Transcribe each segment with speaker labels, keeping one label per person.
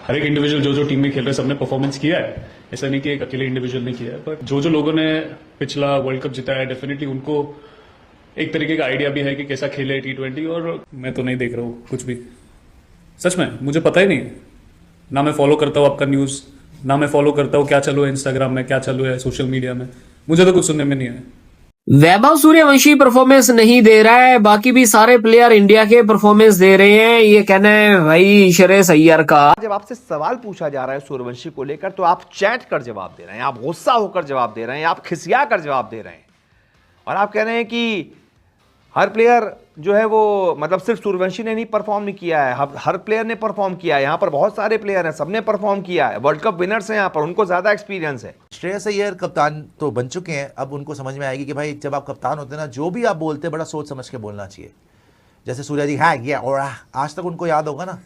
Speaker 1: हर एक इंडिविजुअल जो टीम में खेल रहे सबने परफॉर्मेंस किया है, ऐसा नहीं कि एक अकेले इंडिविजुअल ने किया है। बट जो लोगों ने पिछला वर्ल्ड कप जिताया है, डेफिनेटली उनको एक तरीके का आइडिया भी है कि कैसा खेले T20। और मैं तो नहीं देख रहा हूँ कुछ भी, सच में मुझे पता ही नहीं है। ना मैं फॉलो करता हूँ आपका न्यूज, ना मैं फॉलो करता हूँ क्या चालू है इंस्टाग्राम में, क्या चालू है सोशल मीडिया में, मुझे तो कुछ सुनने में नहीं आया।
Speaker 2: वैभव सूर्यवंशी परफॉर्मेंस नहीं दे रहा है, बाकी भी सारे प्लेयर इंडिया के परफॉर्मेंस दे रहे हैं, ये कहना है भाई श्रेयस अय्यर का।
Speaker 3: जब आपसे सवाल पूछा जा रहा है सूर्यवंशी को लेकर तो आप चैट कर जवाब दे रहे हैं, आप गुस्सा होकर जवाब दे रहे हैं, आप खिसिया कर जवाब दे रहे हैं और आप कह रहे हैं कि हर प्लेयर जो है वो मतलब सिर्फ सूर्यवंशी ने नहीं परफॉर्म नहीं किया है, हर प्लेयर ने परफॉर्म किया है। यहाँ पर बहुत सारे प्लेयर हैं, सबने परफॉर्म किया है, वर्ल्ड कप विनर्स हैं यहाँ पर, उनको ज्यादा एक्सपीरियंस है।
Speaker 4: श्रेयस अय्यर कप्तान तो बन चुके हैं, अब उनको समझ में आएगी कि भाई जब आप कप्तान होते हैं ना, जो भी आप बोलते हैं बड़ा सोच समझ के बोलना चाहिए। जैसे सूर्या जी हाँ ये और आज तक उनको याद होगा ना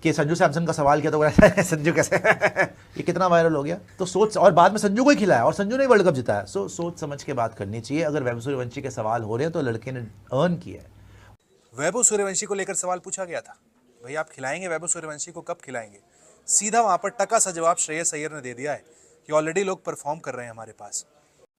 Speaker 4: कि संजू सैमसन का सवाल किया तो संजू कैसे ये कितना वायरल हो गया। तो सोच, और बाद में संजू को ही खिलाया और संजू ने वर्ल्ड कप जिताया। सो सोच समझ के बात करनी चाहिए। अगर वैभव सूर्यवंशी के सवाल हो रहे हैं तो लड़के ने अर्न किया है।
Speaker 5: वैभव सूर्यवंशी को लेकर सवाल पूछा गया था, भाई आप खिलाएंगे वैभव सूर्यवंशी को, कब खिलाएंगे? सीधा वहां पर टका सा जवाब श्रेयस अय्यर ने दे दिया है कि ऑलरेडी लोग परफॉर्म कर रहे हैं हमारे पास।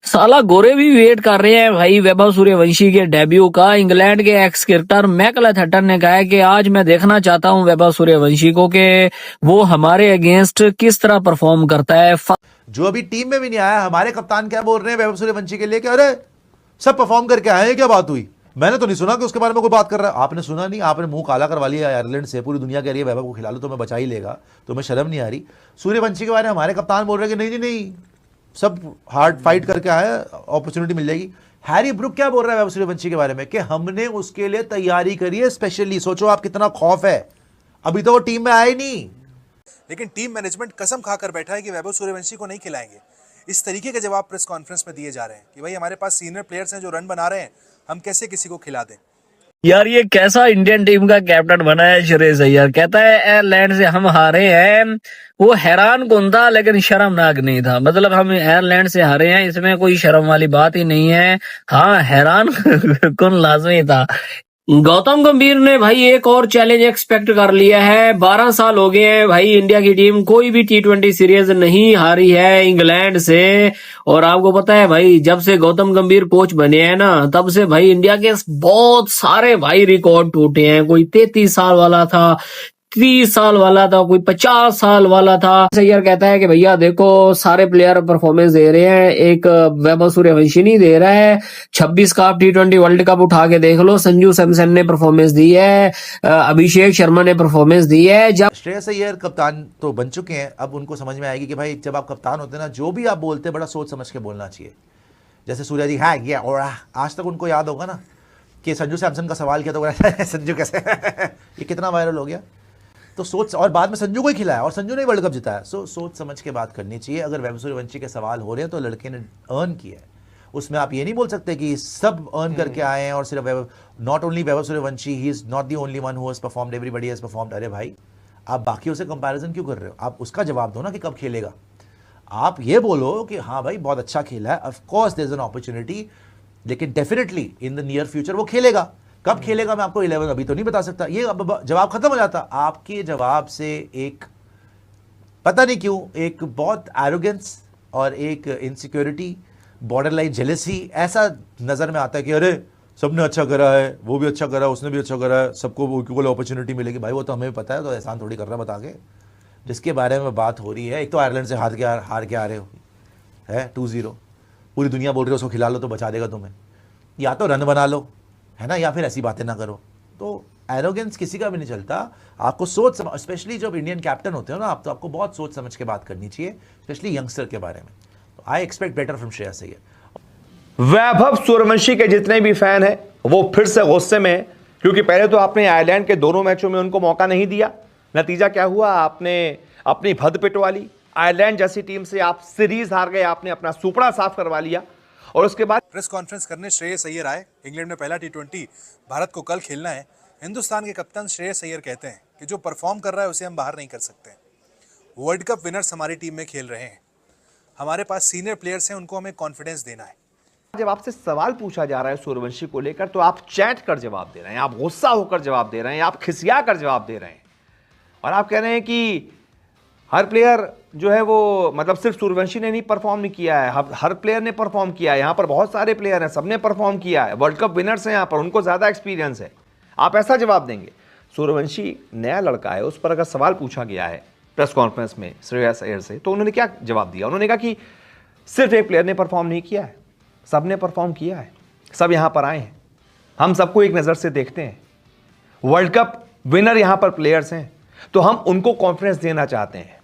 Speaker 2: साला गोरे भी वेट कर रहे हैं भाई वैभव सूर्यवंशी के डेब्यू का। इंग्लैंड के एक्स क्रिकेटर मैकलेथटन ने कहा है कि आज मैं देखना चाहता हूं वैभव सूर्यवंशी को कि वो हमारे अगेंस्ट किस तरह परफॉर्म करता है।
Speaker 4: जो अभी टीम में भी नहीं आया, हमारे कप्तान क्या बोल रहे हैं वैभव सूर्यवंशी के लिए कि अरे सब परफॉर्म करके आए हैं, क्या बात हुई? मैंने तो नहीं सुना कि उसके बारे में कोई बात कर रहा है। आपने सुना नहीं? आपने मुंह काला करवा लिया आयरलैंड से, पूरी दुनिया कह रही है वैभव को खिला लो तो मैं बचा ही लेगा, तुम्हें शर्म नहीं आ रही? सूर्यवंशी के बारे में हमारे कप्तान बोल रहे हैं कि नहीं जी नहीं, सब हार्ड फाइट करके आए, अपॉर्चुनिटी मिल जाएगी। हैरी ब्रुक क्या बोल रहा है वैभव सूर्यवंशी के बारे में कि हमने उसके लिए तैयारी करी है स्पेशली। सोचो आप कितना खौफ है, अभी तो वो टीम में आए नहीं।
Speaker 5: लेकिन टीम मैनेजमेंट कसम खाकर बैठा है कि वैभव सूर्यवंशी को नहीं खिलाएंगे। इस तरीके के जवाब प्रेस कॉन्फ्रेंस में दिए जा रहे हैं कि भाई हमारे पास सीनियर प्लेयर्स हैं जो रन बना रहे हैं, हम कैसे किसी को खिला दें।
Speaker 2: यार ये कैसा इंडियन टीम का कैप्टन बना है श्रेयस अय्यर। कहता है आयरलैंड से हम हारे हैं, वो हैरान कौन था लेकिन शर्मनाक नहीं था। मतलब हम आयरलैंड से हारे हैं, इसमें कोई शर्म वाली बात ही नहीं है। हाँ हैरान कौन लाजमी था। गौतम गंभीर ने भाई एक और चैलेंज एक्सपेक्ट कर लिया है। 12 साल हो गए हैं भाई इंडिया की टीम कोई भी T20 सीरीज नहीं हारी है इंग्लैंड से। और आपको पता है भाई जब से गौतम गंभीर कोच बने हैं ना, तब से भाई इंडिया के बहुत सारे भाई रिकॉर्ड टूटे हैं। कोई 33 साल वाला था, 30 साल वाला था, कोई 50 साल वाला था। अय्यर कहता है कि भैया देखो सारे प्लेयर परफॉर्मेंस दे रहे हैं, एक वैभव सूर्यवंशी नहीं दे रहा है। 26 का T20 वर्ल्ड कप उठा के देख लो, संजू सैमसन ने परफॉर्मेंस दी है, अभिषेक शर्मा ने परफॉर्मेंस दी है। जब
Speaker 4: श्रेयस अय्यर कप्तान तो बन चुके हैं, अब उनको समझ में आएगी कि भाई जब आप कप्तान होते हैं ना, जो भी आप बोलते हैं बड़ा सोच समझ के बोलना चाहिए। जैसे सूर्या जी हाँ ये और आज तक उनको याद होगा ना कि संजू सैमसन का सवाल किया तो संजू कैसे ये कितना वायरल हो गया। तो सोच, और बाद में संजू को ही खिलाया और संजू ने वर्ल्ड कप जिताया। सो सोच समझ के बात करनी चाहिए। अगर वैभव सूर्यवंशी के सवाल हो रहे हैं तो लड़के ने अर्न किया है। उसमें आप ये नहीं बोल सकते कि सब अर्न करके आए हैं और सिर्फ Vaibhav, not only Vaibhav Suryavanshi, he is not the only one who has performed, everybody has performed. अरे भाई आप बाकियों से कंपैरिजन क्यों कर रहे हो? आप उसका जवाब दो ना कि कब खेलेगा। आप ये बोलो कि हाँ भाई बहुत अच्छा खेला है, of course there is an opportunity, लेकिन definitely in the near future वो खेलेगा। कब खेलेगा मैं आपको 11 अभी तो नहीं बता सकता। ये जवाब खत्म हो जाता। आपके जवाब से एक पता नहीं क्यों एक बहुत एरोगेंस और एक इनसिक्योरिटी, बॉर्डरलाइन जेलसी ऐसा नजर में आता है कि अरे सबने अच्छा करा है, वो भी अच्छा करा, उसने भी अच्छा करा है, सबको इक्वल अपॉर्चुनिटी मिलेगी। भाई वो तो हमें भी पता है, तो एहसान थोड़ी कर रहा है बता के। जिसके बारे में बात हो रही है, एक तो आयरलैंड से हार के आ रहे हो है 2-0, पूरी दुनिया बोल रही है उसको खिला लो तो बचा देगा तुम्हें। या तो रन बना लो है ना, या फिर ऐसी बातें ना करो। तो एरोगेंस किसी का भी नहीं चलता। आपको सोच समझ, स्पेशली जब इंडियन कैप्टन होते हो ना आप, तो आपको बहुत सोच समझ के बात करनी चाहिए, स्पेशली यंगस्टर के बारे में। तो I expect better from Shreyas Iyer.
Speaker 3: Vaibhav Suryavanshi के जितने भी फैन हैं वो फिर से गुस्से में हैं, क्योंकि पहले तो आपने आयरलैंड के दोनों मैचों में उनको मौका नहीं दिया। नतीजा क्या हुआ? आपने अपनी भद पिटवा ली। आयरलैंड जैसी टीम से आप सीरीज हार गए, आपने अपना सुपड़ा साफ करवा लिया। और उसके बाद
Speaker 5: प्रेस कॉन्फ्रेंस करने श्रेयस अय्यर आए। इंग्लैंड में पहला T20 भारत को कल खेलना है। हिंदुस्तान के कप्तान श्रेयस अय्यर कहते हैं कि जो परफॉर्म कर रहा है उसे हम बाहर नहीं कर सकते। वर्ल्ड कप विनर्स हमारी टीम में खेल रहे हैं, हमारे पास सीनियर प्लेयर्स हैं, उनको हमें कॉन्फिडेंस देना है।
Speaker 3: जब आपसे सवाल पूछा जा रहा है सूर्यवंशी को लेकर तो आप चैट कर जवाब दे रहे हैं, आप गुस्सा होकर जवाब दे रहे हैं, आप खिसिया कर जवाब दे रहे हैं और आप कह रहे हैं कि हर प्लेयर जो है वो, मतलब सिर्फ सूर्यवंशी ने नहीं परफॉर्म नहीं किया है, हर प्लेयर ने परफॉर्म किया है। यहाँ पर बहुत सारे प्लेयर हैं, सबने परफॉर्म किया है, वर्ल्ड कप विनर्स हैं यहाँ पर, उनको ज़्यादा एक्सपीरियंस है। आप ऐसा जवाब देंगे? सूर्यवंशी नया लड़का है, उस पर अगर सवाल पूछा गया है प्रेस कॉन्फ्रेंस में श्रेयस अय्यर से, तो उन्होंने क्या जवाब दिया? उन्होंने कहा कि सिर्फ एक प्लेयर ने परफॉर्म नहीं किया है, सब ने परफॉर्म किया है, सब यहाँ पर आए हैं, हम सबको एक नज़र से देखते हैं, वर्ल्ड कप विनर यहाँ पर प्लेयर्स हैं, तो हम उनको कॉन्फिडेंस देना चाहते हैं।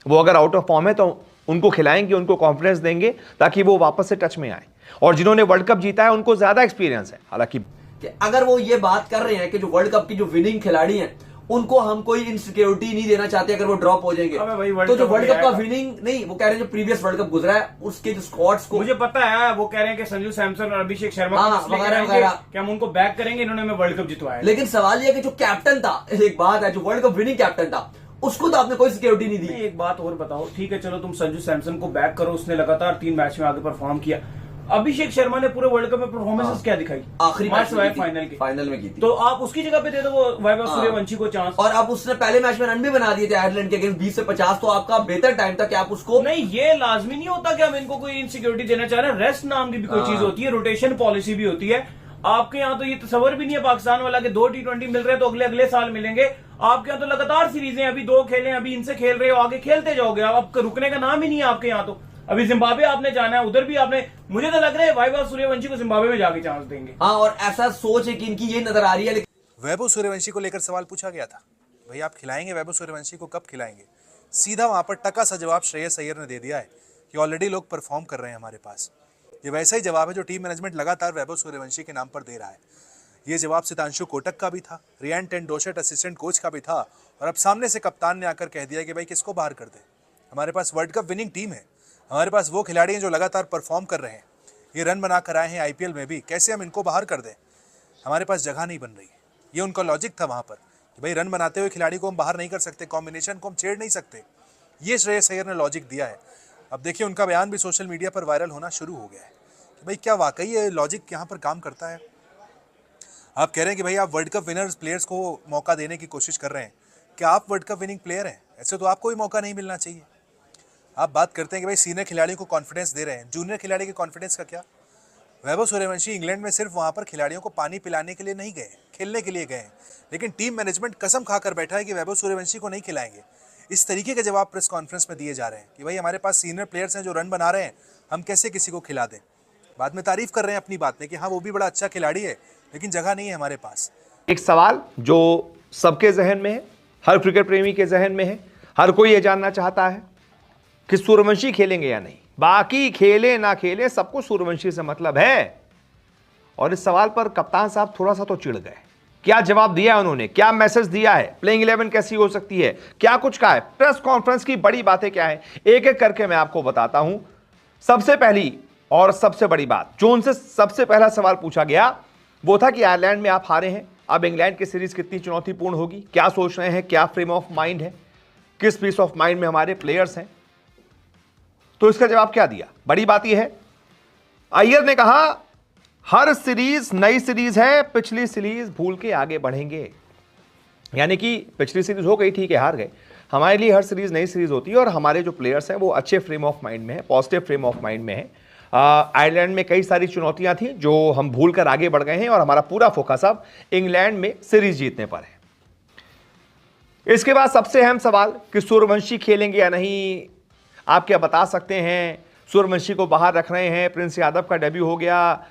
Speaker 3: वो अगर आउट ऑफ फॉर्म है तो उनको खिलाएंगे, उनको कॉन्फिडेंस देंगे ताकि वो वापस से टच में आए। और जिन्होंने वर्ल्ड कप जीता है उनको ज्यादा एक्सपीरियंस है। हालांकि
Speaker 6: कि अगर वो ये बात कर रहे हैं कि जो वर्ल्ड कप की जो विनिंग खिलाड़ी हैं उनको हम कोई इनसिक्योरिटी नहीं देना चाहते अगर वो ड्रॉप हो जाएंगे, तो जो वर्ल्ड कप का विनिंग नहीं, वो कह रहे हैं जो प्रीवियस वर्ल्ड कप गुजरा है उसके जो स्क्वाड्स को,
Speaker 7: मुझे पता है वो कह रहे हैं कि संजू सैमसन और अभिषेक शर्मा
Speaker 6: हाँ,
Speaker 7: को इसलिए
Speaker 6: वगैरह
Speaker 7: करेंगे
Speaker 6: वगैरह।
Speaker 7: कि हम उनको बैक करेंगे, इन्होंने हमें वर्ल्ड कप जितवाया है।
Speaker 6: लेकिन सवाल ये है कि जो कैप्टन था, एक बात है, जो वर्ल्ड कप विनिंग कैप्टन था उसको तो आपने कोई सिक्योरिटी नहीं दी।
Speaker 7: एक बात और बताओ, ठीक है चलो तुम संजू सैमसन को बैक करो, उसने लगातार 3 मैच में आगे परफॉर्म किया। अभिषेक शर्मा ने पूरे वर्ल्ड कप में परफॉर्मेंस क्या दिखाई?
Speaker 6: आखिरी मैच में
Speaker 7: फाइनल
Speaker 6: में की थी।
Speaker 7: तो आप उसकी जगह पे दे दो वो वैभव सूर्यवंशी को चांस।
Speaker 6: और अब उसने पहले मैच में रन भी बना दिए थे आयरलैंड के अगेंस्ट 20 से 50, तो आपका बेहतर टाइम था कि आप उसको
Speaker 7: नहीं, ये लाजमी नहीं होता कि हम इनको कोई इनसिक्योरिटी देना चाह रहे हैं। रेस्ट नाम की भी कोई चीज होती है, रोटेशन पॉलिसी भी होती है। आपके यहाँ तो ये तस्वर भी नहीं है पाकिस्तान वाला कि 2 T20 मिल रहे हैं तो अगले साल मिलेंगे। आपके यहाँ तो लगातार सीरीजें, अभी 2 खेले, अभी इनसे खेल रहे हो, आगे खेलते जाओगे। अब रुकने का नाम ही नहीं है आपके यहाँ। तो अभी जिम्बाब्वे आपने जाना है, उधर भी आपने, मुझे तो लग रहा है वैभव सूर्यवंशी को जिम्बाब्वे में जाके चांस देंगे।
Speaker 6: हाँ, और ऐसा सोच है कि इनकी ये नजर आ रही है।
Speaker 5: वैभव सूर्यवंशी को लेकर सवाल पूछा गया था, भाई आप खिलाएंगे वैभव सूर्यवंशी को, कब खिलाएंगे? सीधा वहां पर टका सा जवाब श्रेयस अय्यर ने दे दिया है कि ऑलरेडी लोग परफॉर्म कर रहे हैं हमारे पास। ये वैसा ही जवाब है जो टीम मैनेजमेंट लगातार वैभव सूर्यवंशी के नाम पर दे रहा है। ये जवाब सितांशु कोटक का भी था, रियान टेंडोशेट असिस्टेंट कोच का भी था, और अब सामने से कप्तान ने आकर कह दिया कि भाई किसको बाहर कर दे। हमारे पास वर्ल्ड कप विनिंग टीम है, हमारे पास वो खिलाड़ी हैं जो लगातार परफॉर्म कर रहे हैं, ये रन बना कर आए हैं IPL में भी, कैसे हम इनको बाहर कर दें? हमारे पास जगह नहीं बन रही। ये उनका लॉजिक था वहाँ पर कि भाई रन बनाते हुए खिलाड़ी को हम बाहर नहीं कर सकते, कॉम्बिनेशन को हम छेड़ नहीं सकते। ये श्रेयस अय्यर ने लॉजिक दिया है। अब देखिए उनका बयान भी सोशल मीडिया पर वायरल होना शुरू हो गया है कि भाई क्या वाकई ये लॉजिक यहाँ पर काम करता है? आप कह रहे हैं कि भाई आप वर्ल्ड कप विनर्स प्लेयर्स को मौका देने की कोशिश कर रहे हैं, क्या आप वर्ल्ड कप विनिंग प्लेयर हैं? ऐसे तो आपको भी मौका नहीं मिलना चाहिए। आप बात करते हैं कि भाई सीनियर खिलाड़ियों को कॉन्फिडेंस दे रहे हैं, जूनियर खिलाड़ी के कॉन्फिडेंस का क्या? वैभव सूर्यवंशी इंग्लैंड में सिर्फ वहाँ पर खिलाड़ियों को पानी पिलाने के लिए नहीं गए, खेलने के लिए गए हैं, लेकिन टीम मैनेजमेंट कसम खाकर बैठा है कि वैभव सूर्यवंशी को नहीं खिलाएंगे। इस तरीके के जवाब प्रेस कॉन्फ्रेंस में दिए जा रहे हैं कि भाई हमारे पास सीनियर प्लेयर्स हैं जो रन बना रहे हैं, हम कैसे किसी को खिला दें? बाद में तारीफ कर रहे हैं अपनी बात में कि हाँ वो भी बड़ा अच्छा खिलाड़ी है, लेकिन जगह नहीं है हमारे पास।
Speaker 3: एक सवाल जो सबके जहन में है, हर क्रिकेट प्रेमी के जहन में है, हर कोई ये जानना चाहता है कि सूर्यवंशी खेलेंगे या नहीं। बाकी खेले ना खेले, सबको सूर्यवंशी से मतलब है। और इस सवाल पर कप्तान साहब थोड़ा सा तो चिढ़ गए। क्या जवाब दिया उन्होंने, क्या मैसेज दिया है, प्लेइंग 11 कैसी हो सकती है, क्या कुछ कहा है, प्रेस कॉन्फ्रेंस की बड़ी बातें क्या है, एक एक करके मैं आपको बताता हूं। सबसे पहली और सबसे बड़ी बात जो उनसे सबसे पहला सवाल पूछा गया वो था कि आयरलैंड में आप हारे हैं, अब इंग्लैंड की सीरीज कितनी चुनौतीपूर्ण होगी, क्या सोच रहे हैं, क्या फ्रेम ऑफ माइंड है, किस पीस ऑफ माइंड में हमारे प्लेयर्स हैं। तो इसका जवाब क्या दिया? बड़ी बात यह है, अय्यर ने कहा हर सीरीज नई सीरीज है, पिछली सीरीज भूल के आगे बढ़ेंगे। यानी कि पिछली सीरीज हो गई, ठीक है, हार गए, हमारे लिए हर सीरीज नई सीरीज होती है और हमारे जो प्लेयर्स हैं वो अच्छे फ्रेम ऑफ माइंड में है, पॉजिटिव फ्रेम ऑफ माइंड में है। आयरलैंड में कई सारी चुनौतियां थी जो हम भूल कर आगे बढ़ गए हैं और हमारा पूरा फोकस अब इंग्लैंड में सीरीज जीतने पर है। इसके बाद सबसे अहम सवाल कि सूर्यवंशी खेलेंगे या नहीं। आप क्या बता सकते हैं? सूर्यवंशी को बाहर रख रहे हैं, प्रिंस यादव का डेब्यू हो गया,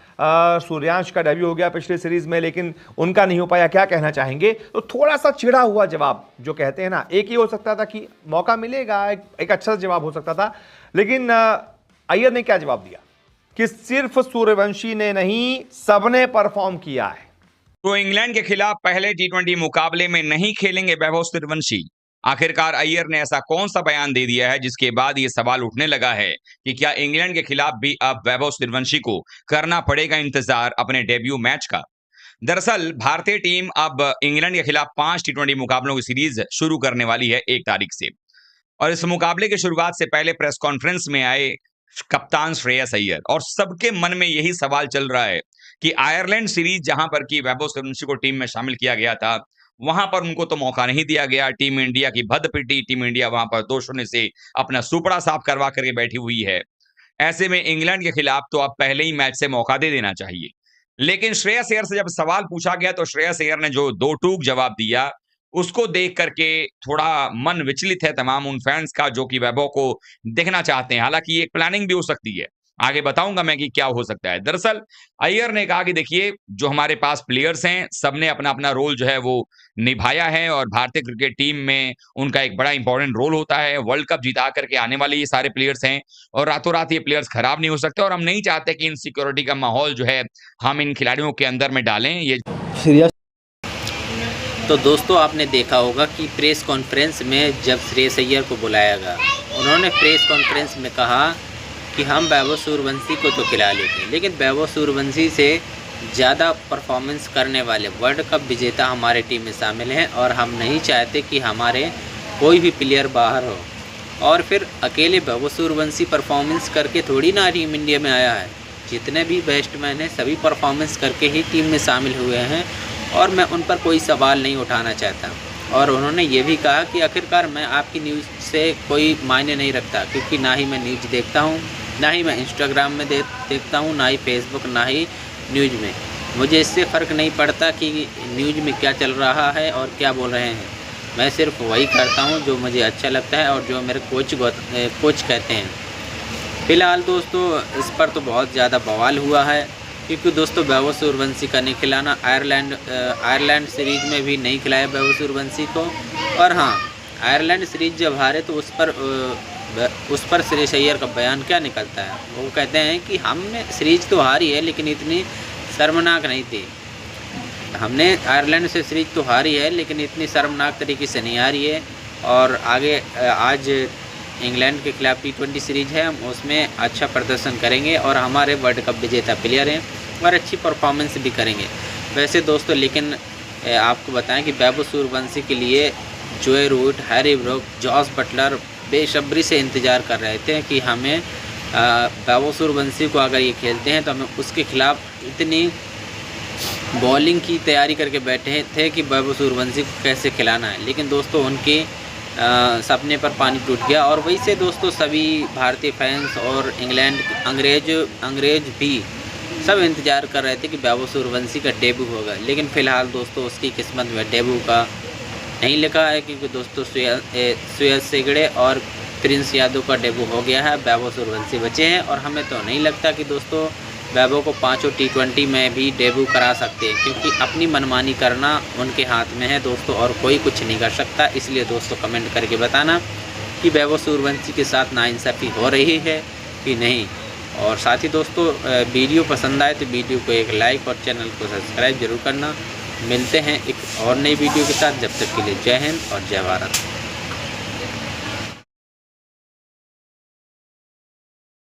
Speaker 3: सूर्यांश का डेब्यू हो गया पिछले सीरीज में, लेकिन उनका नहीं हो पाया, क्या कहना चाहेंगे? तो थोड़ा सा चिढ़ा हुआ जवाब जो कहते हैं ना, एक ही हो सकता था कि मौका मिलेगा, एक अच्छा जवाब हो सकता था, लेकिन अय्यर ने क्या जवाब दिया कि सिर्फ सूर्यवंशी ने नहीं, सबने परफॉर्म किया है।
Speaker 8: तो इंग्लैंड के खिलाफ पहले T20 मुकाबले में नहीं खेलेंगे वैभव सूर्यवंशी। आखिरकार अय्यर ने ऐसा कौन सा बयान दे दिया है जिसके बाद ये सवाल उठने लगा है कि क्या इंग्लैंड के खिलाफ भी अब वैभव सूर्यवंशी को करना पड़ेगा इंतजार अपने डेब्यू मैच का। दरअसल भारतीय टीम अब इंग्लैंड के खिलाफ 5 T20 मुकाबलों की सीरीज शुरू करने वाली है 1 तारीख से, और इस मुकाबले की शुरुआत से पहले प्रेस कॉन्फ्रेंस में आए कप्तान श्रेयस अय्यर और सबके मन में यही सवाल चल रहा है कि आयरलैंड सीरीज जहां पर कि वैभव सूर्यवंशी को टीम में शामिल किया गया था, वहां पर उनको तो मौका नहीं दिया गया। टीम इंडिया की भद्द पिटी, टीम इंडिया वहां पर 2-0 से अपना सुपड़ा साफ करवा करके बैठी हुई है। ऐसे में इंग्लैंड के खिलाफ तो अब पहले ही मैच से मौका दे देना चाहिए। लेकिन श्रेयस अय्यर से जब सवाल पूछा गया तो श्रेयस अय्यर ने जो दो टूक जवाब दिया, उसको देख करके थोड़ा मन विचलित है तमाम उन फैंस का जो कि वैभव को देखना चाहते हैं। हालांकि ये एक प्लानिंग भी हो सकती है, आगे बताऊंगा मैं कि क्या हो सकता है। दरअसल अय्यर ने कहा कि देखिए, जो हमारे पास प्लेयर्स हैं, सबने अपना अपना रोल जो है वो निभाया है और भारतीय क्रिकेट टीम में उनका एक बड़ा इंपॉर्टेंट रोल होता है। वर्ल्ड कप जिता करके आने वाले ये सारे प्लेयर्स हैं और रातों रात ये प्लेयर्स खराब नहीं हो सकते और हम नहीं चाहते कि इनसिक्योरिटी का माहौल जो है हम इन खिलाड़ियों के अंदर में डालें। ये
Speaker 9: तो दोस्तों, आपने देखा होगा कि प्रेस कॉन्फ्रेंस में जब श्रेयस अय्यर को बुलाया गया, उन्होंने प्रेस कॉन्फ्रेंस में कहा कि हम वैभव सूर्यवंशी को तो खिला लेते हैं, लेकिन वैभव सूर्यवंशी से ज़्यादा परफॉर्मेंस करने वाले वर्ल्ड कप विजेता हमारे टीम में शामिल हैं और हम नहीं चाहते कि हमारे कोई भी प्लेयर बाहर हो। और फिर अकेले वैभव सूर्यवंशी परफॉर्मेंस करके थोड़ी ना टीम इंडिया में आया है, जितने भी बैट्समैन हैं सभी परफॉर्मेंस करके ही टीम में शामिल हुए हैं और मैं उन पर कोई सवाल नहीं उठाना चाहता। और उन्होंने ये भी कहा कि आखिरकार मैं आपकी न्यूज़ से कोई मायने नहीं रखता, क्योंकि ना ही मैं न्यूज़ देखता हूँ, ना ही मैं इंस्टाग्राम में देखता हूँ, ना ही फेसबुक, ना ही न्यूज़ में। मुझे इससे फ़र्क नहीं पड़ता कि न्यूज़ में क्या चल रहा है और क्या बोल रहे हैं। मैं सिर्फ वही करता हूँ जो मुझे अच्छा लगता है और जो मेरे कोच कहते हैं। फ़िलहाल दोस्तों, इस पर तो बहुत ज़्यादा बवाल हुआ है, क्योंकि दोस्तों वैभव सूर्यवंशी का नहीं खिलाना, आयरलैंड सीरीज़ में भी नहीं खिलाया वैभव सूर्यवंशी को। और हाँ, आयरलैंड सीरीज़ जब हारे तो उस पर श्रेयस अय्यर का बयान क्या निकलता है। वो कहते हैं कि हमने सीरीज़ तो हारी है लेकिन इतनी शर्मनाक नहीं थी। हमने आयरलैंड से सीरीज़ तो हारी है लेकिन इतनी शर्मनाक तरीके से नहीं हारी है। और आगे आज इंग्लैंड के खिलाफ T20 सीरीज़ है, हम उसमें अच्छा प्रदर्शन करेंगे और हमारे वर्ल्ड कप विजेता प्लेयर हैं और अच्छी परफॉर्मेंस भी करेंगे। वैसे दोस्तों, लेकिन आपको बताएं कि वैभव सूर्यवंशी के लिए Joe Root, Harry Brook, Jos Buttler बेसब्री से इंतज़ार कर रहे थे कि हमें वैभव सूर्यवंशी को अगर ये खेलते हैं तो हमें उसके खिलाफ इतनी बॉलिंग की तैयारी करके बैठे थे कि वैभव सूर्यवंशी को कैसे खिलाना है। लेकिन दोस्तों, उनके सपने पर पानी टूट गया। और वही से दोस्तों, सभी भारतीय फैंस और इंग्लैंड अंग्रेज भी सब इंतज़ार कर रहे थे कि वैभव सूर्यवंशी का डेब्यू होगा। लेकिन फ़िलहाल दोस्तों, उसकी किस्मत में डेब्यू का नहीं लिखा है, क्योंकि दोस्तों श्रेयस अय्यर और प्रिंस यादव का डेब्यू हो गया है, वैभव सूर्यवंशी बचे हैं। और हमें तो नहीं लगता कि दोस्तों वैभव को 5 T20 में भी डेब्यू करा सकते हैं, क्योंकि अपनी मनमानी करना उनके हाथ में है दोस्तों, और कोई कुछ नहीं कर सकता। इसलिए दोस्तों, कमेंट करके बताना कि वैभव सूर्यवंशी के साथ नाइंसाफ़ी हो रही है कि नहीं। और साथ ही दोस्तों, वीडियो पसंद आए तो वीडियो को एक लाइक और चैनल को सब्सक्राइब जरूर करना। मिलते हैं एक और नई वीडियो के साथ, जब तक के लिए जय हिंद और जय भारत।